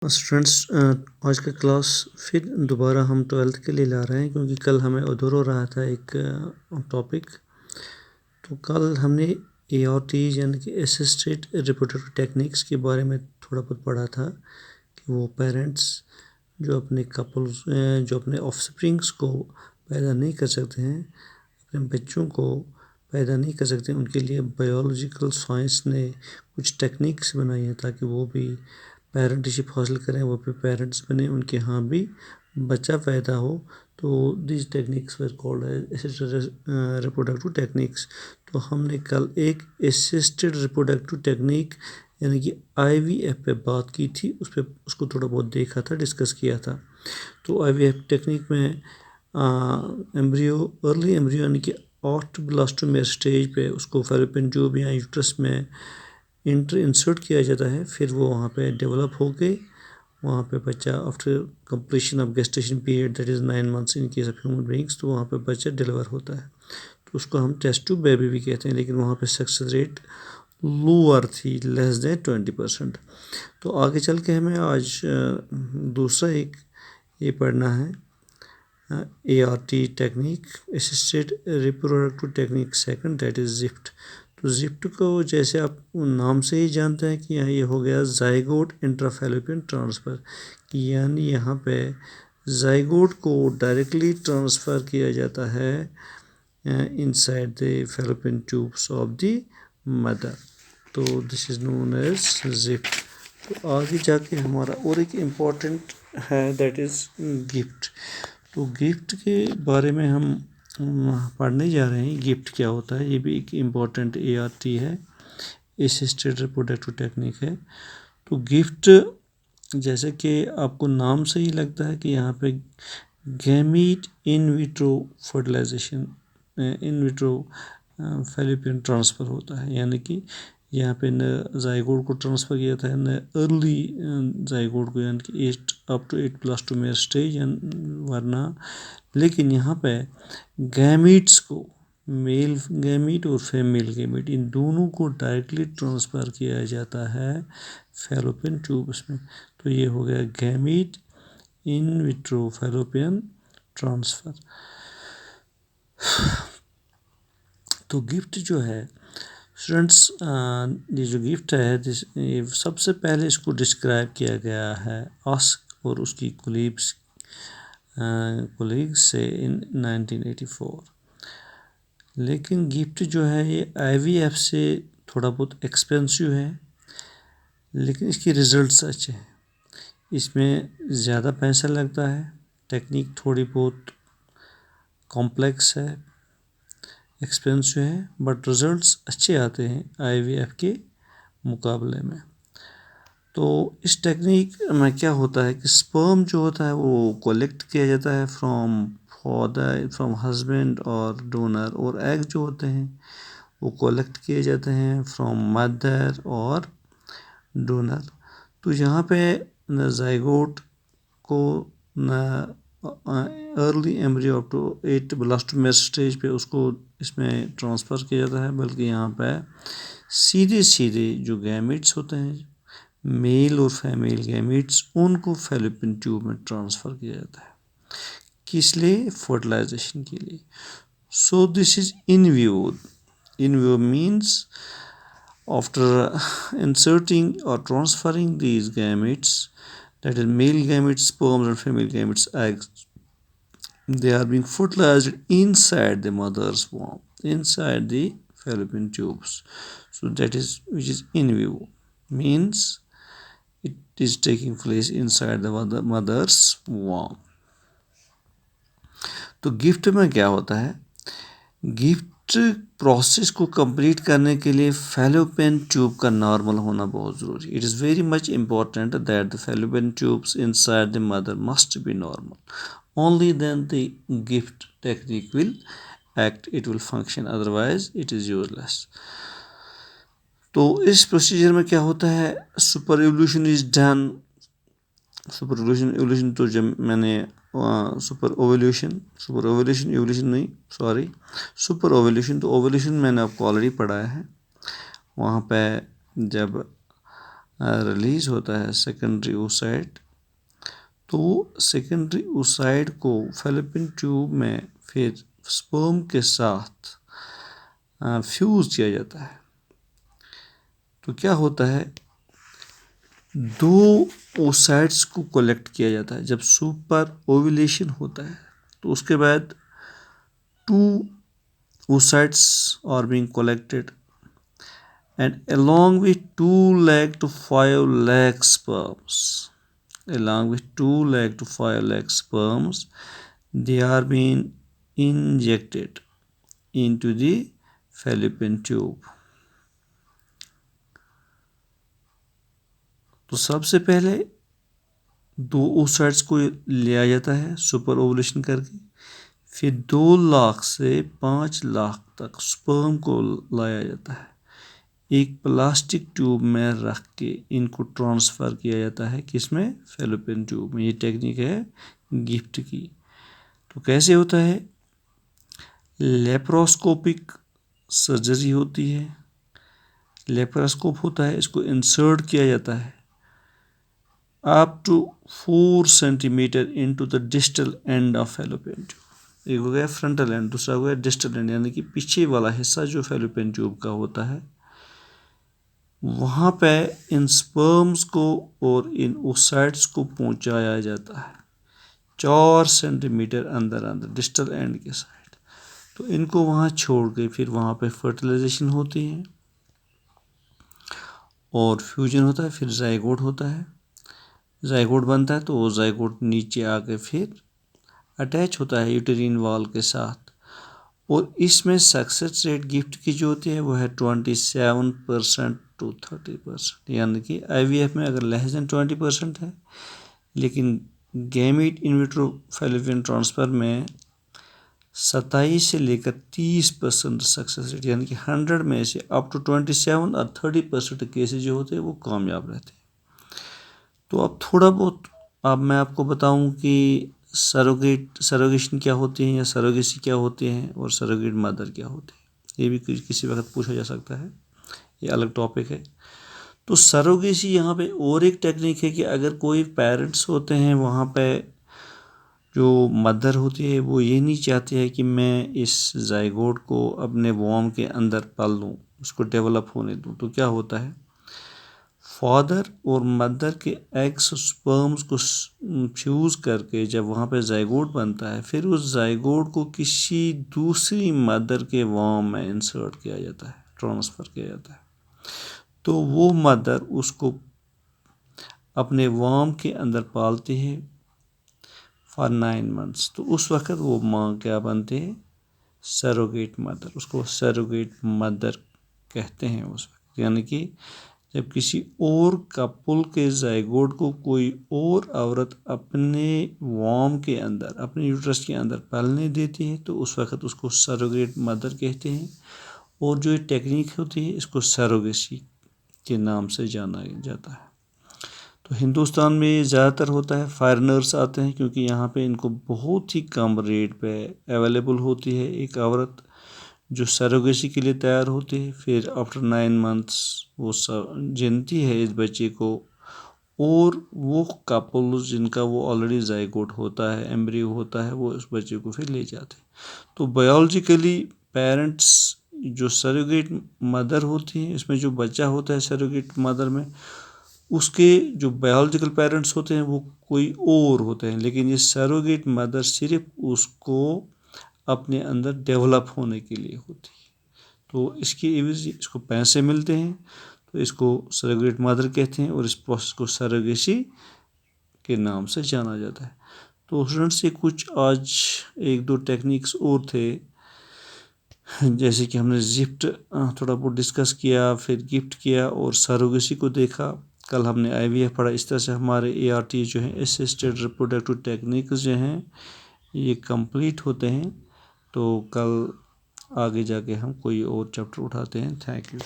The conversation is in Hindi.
स्टूडेंट्स, आज का क्लास फिर दोबारा हम 12th के लिए ला रहे हैं क्योंकि कल हमें अधूरा हो रहा था एक टॉपिक। तो कल हमने ART यानी कि असिस्टेड रिप्रोडक्टिव टेक्निक्स के बारे में थोड़ा बहुत पढ़ा था कि वो पेरेंट्स जो अपने कपल्स जो अपने ऑफस्प्रिंग्स को पैदा नहीं कर सकते हैं, अपने बच्चों को पैदा नहीं कर सकते, उनके लिए बायोलॉजिकल साइंस ने कुछ टेक्निक्स बनाई हैं ताकि वो भी पेरेंटशिप हासिल करें, वो भी पेरेंट्स बने, उनके यहाँ भी बच्चा पैदा हो। तो this techniques were called assisted reproductive techniques. तो हमने कल एक असिस्टेड रिप्रोडक्टिव टेक्निक यानी कि IVF पे बात की थी, उसको थोड़ा बहुत देखा था, डिस्कस किया था। तो IVF टेक्निक में अर्ली एम्ब्रियो यानी कि ऑस्टोब्लास्टोमेर स्टेज पे उसको फैलोपियन ट्यूब या यूट्रस में इंसर्ट किया जाता है, फिर वो वहाँ पे डेवलप हो के वहाँ पे बच्चा after completion of gestation period that is 9 months in case of human beings, तो वहाँ पे बच्चा डिलीवर होता है। तो उसको हम टेस्ट ट्यूब बेबी भी कहते हैं, लेकिन वहाँ पे सक्सेस रेट लोअर थी, लेस देन 20%। तो आगे चल के हमें आज दूसरा एक ये पढ़ना है ART technique, assisted reproductive technique second, that is gift. तो जिफ्ट को जैसे आप नाम से ही जानते हैं कि ये हो गया जाइगोट इंट्राफैलोपियन ट्रांसफ़र, यानी यहाँ पे जाइगोट को डायरेक्टली ट्रांसफ़र किया जाता है inside the fallopian tubes of the mother. तो this is known as GIFT. तो आगे जाके हमारा और एक इम्पॉर्टेंट है दैट इज़ गिफ्ट। तो गिफ्ट के बारे में हम पढ़ने जा रहे हैं। गिफ्ट क्या होता है, ये भी एक इम्पॉर्टेंट ART है, असिस्टेड रिप्रोडक्टिव टेक्निक है। तो गिफ्ट जैसे कि आपको नाम से ही लगता है कि यहाँ पे gamete in vitro fertilization, in vitro fallopian transfer होता है, यानी कि यहाँ पे न जाइगोट को ट्रांसफ़र किया था, न अर्ली जाइगोट को, यानी कि 8 up to 8+2 स्टेज, वरना लेकिन यहाँ पे गैमीट्स को, मेल गैमीट और फीमेल गैमीट, इन दोनों को डायरेक्टली ट्रांसफ़र किया जाता है फैलोपियन ट्यूब्स में। तो ये हो गया gamete in vitro fallopian transfer. तो गिफ्ट जो है स्टूडेंट्स, ये जो गिफ्ट है ये सबसे पहले इसको डिस्क्राइब किया गया है आस्क और उसकी कोलीग्स से इन 1984। लेकिन गिफ्ट जो है ये IVF से थोड़ा बहुत एक्सपेंसिव है, लेकिन इसके रिज़ल्ट्स अच्छे हैं। इसमें ज़्यादा पैसा लगता है, टेक्निक थोड़ी बहुत कॉम्प्लेक्स है, एक्सपेंसिव है, बट रिज़ल्ट्स अच्छे आते हैं IVF के मुकाबले में। तो इस टेक्निक में क्या होता है कि स्पर्म जो होता है वो कलेक्ट किया जाता है फ्रॉम हस्बैंड और डोनर, और एग जो होते हैं वो कलेक्ट किए जाते हैं फ्रॉम मदर और डोनर। तो यहाँ पे न जाइगोट को, न early embryo up to 8 stage पे उसको इसमें ट्रांसफ़र किया जाता है, बल्कि यहाँ पे सीधे सीधे जो गैमेट्स होते हैं, मेल और फीमेल गैमेट्स, उनको फैलोपियन ट्यूब में ट्रांसफ़र किया जाता है। किस लिए? फर्टिलाइजेशन के लिए। So this is in vivo. In vivo means after inserting or transferring these gametes, that is male gametes sperms and female gametes eggs, they are being fertilized inside the mother's womb, inside the fallopian tubes. So that is which is in vivo, means it is taking place inside the mother's womb. तो गिफ्ट में क्या होता है, गिफ्ट प्रोसेस को कंप्लीट करने के लिए फैलोपियन ट्यूब का नॉर्मल होना बहुत ज़रूरी। It is very much important that the fallopian tubes inside the mother must be normal, only then the gift technique will act, it will function, otherwise it is useless. तो इस प्रोसीजर में क्या होता है, super evolution is done. Super evolution तो जब मैंने सुपर ओवल्यूशन नहीं, सॉरी, सुपर ओवल्यूशन, तो ओवल्यूशन मैंने आपको ऑलरेडी पढ़ाया है। वहाँ पे जब रिलीज होता है सेकेंडरी oocyte, तो सेकेंडरी oocyte को फैलोपियन ट्यूब में फिर स्पर्म के साथ फ्यूज किया जाता है। तो क्या होता है, दो oocytes को कलेक्ट किया जाता है। जब सुपर ओव्यूलेशन होता है तो उसके बाद 2 oocytes are being collected, and along with 2 lakh to 5 lakh sperms, they are being injected into the fallopian tube. तो सबसे पहले 2 oocytes को लिया जाता है सुपर ओवुलेशन करके, फिर 2 लाख से 5 लाख तक स्पर्म को लाया जाता है, एक प्लास्टिक ट्यूब में रख के इनको ट्रांसफ़र किया जाता है, किसमें, फैलोपियन ट्यूब में। ये टेक्निक है गिफ्ट की। तो कैसे होता है, लेप्रोस्कोपिक सर्जरी होती है, लेप्रोस्कोप होता है, इसको इंसर्ट किया जाता है up to 4 centimetre into the distal end of fallopian tube. एक हो गया फ्रंटल एंड, दूसरा हो गया डिस्टल एंड, यानी कि पीछे वाला हिस्सा जो फैलोपियन ट्यूब का होता है, वहाँ पे इन स्पर्म्स को और इन oocytes को पहुँचाया जाता है 4 सेंटीमीटर अंदर डिस्टल एंड के साइड। तो इनको वहाँ छोड़ के फिर वहाँ पे फर्टिलाइजेशन होती है और फ्यूजन होता है, फिर जाइगोट होता है, जाइगोट बनता है। तो वो जाइगोट नीचे आके फिर अटैच होता है यूटेरिन वॉल के साथ, और इसमें सक्सेस रेट गिफ्ट की जो होती है वो है 27% to 30%, यानी कि IVF में अगर लेस देन 20% है, लेकिन gamete in vitro fallopian transfer में 27 से लेकर 30% सक्सेस रेट, यानी कि 100 में से अप टू 27 और 30% केसेज जो होते हैं वो कामयाब रहते हैं। तो अब थोड़ा बहुत मैं आपको बताऊं कि सरोगेशन क्या होती है या सरोगेसी क्या होती है और सरोगेट मदर क्या होती है, ये भी किसी वक्त पूछा जा सकता है, ये अलग टॉपिक है। तो सरोगेसी यहाँ पे और एक टेक्निक है कि अगर कोई पेरेंट्स होते हैं, वहाँ पे जो मदर होती है वो ये नहीं चाहती है कि मैं इस जाइगोट को अपने वॉर्म के अंदर पाल लूँ, उसको डेवलप होने दूँ। तो क्या होता है, फादर और मदर के एग्स स्पर्म्स को फ्यूज़ करके जब वहाँ पे जाइगोट बनता है, फिर उस जाइगोट को किसी दूसरी मदर के वॉर्म में इंसर्ट किया जाता है, ट्रांसफ़र किया जाता है। तो वो मदर उसको अपने वॉर्म के अंदर पालती है फॉर 9 मंथ्स। तो उस वक्त वो माँ क्या बनते हैं, सरोगेट मदर, उसको सरोगेट मदर कहते हैं उस वक्त। यानी कि जब किसी और कपल के जाइगोट को कोई और औरत अपने वॉर्म के अंदर, अपने यूट्रस के अंदर पालने देती है, तो उस वक्त उसको सरोगेट मदर कहते हैं। और जो ये टेक्निक होती है इसको सरोगेसी के नाम से जाना जाता है। तो हिंदुस्तान में ये ज़्यादातर होता है, फॉरेनर्स आते हैं क्योंकि यहाँ पे इनको बहुत ही कम रेट पे अवेलेबल होती है एक औरत जो सरोगेसी के लिए तैयार होती है। फिर आफ्टर 9 मंथ्स वो जनती है इस बच्चे को, और वो कपल जिनका वो ऑलरेडी जाइगोट होता है, एम्ब्रियो होता है, वो उस बच्चे को फिर ले जाते हैं। तो बायोलॉजिकली पेरेंट्स जो सरोगेट मदर होती है, इसमें जो बच्चा होता है सरोगेट मदर में, उसके जो बायोलॉजिकल पेरेंट्स होते हैं वो कोई और होते हैं, लेकिन ये सरोगेट मदर सिर्फ उसको अपने अंदर डेवलप होने के लिए होती है। तो इसकी एवज इसको पैसे मिलते हैं, तो इसको सरोगेट मदर कहते हैं और इस प्रोसेस को सरोगेसी के नाम से जाना जाता है। तो स्टूडेंट्स ये कुछ आज 1-2 टेक्निक्स और थे, जैसे कि हमने गिफ्ट थोड़ा बहुत डिस्कस किया, फिर गिफ्ट किया और सरोगेसी को देखा। कल हमने IVF पढ़ा। इस तरह से हमारे ART जो है असिस्टेड रिप्रोडक्टिव टेक्निक्स जो हैं ये कंप्लीट होते हैं। तो कल आगे जाके हम कोई और चैप्टर उठाते हैं। Thank you.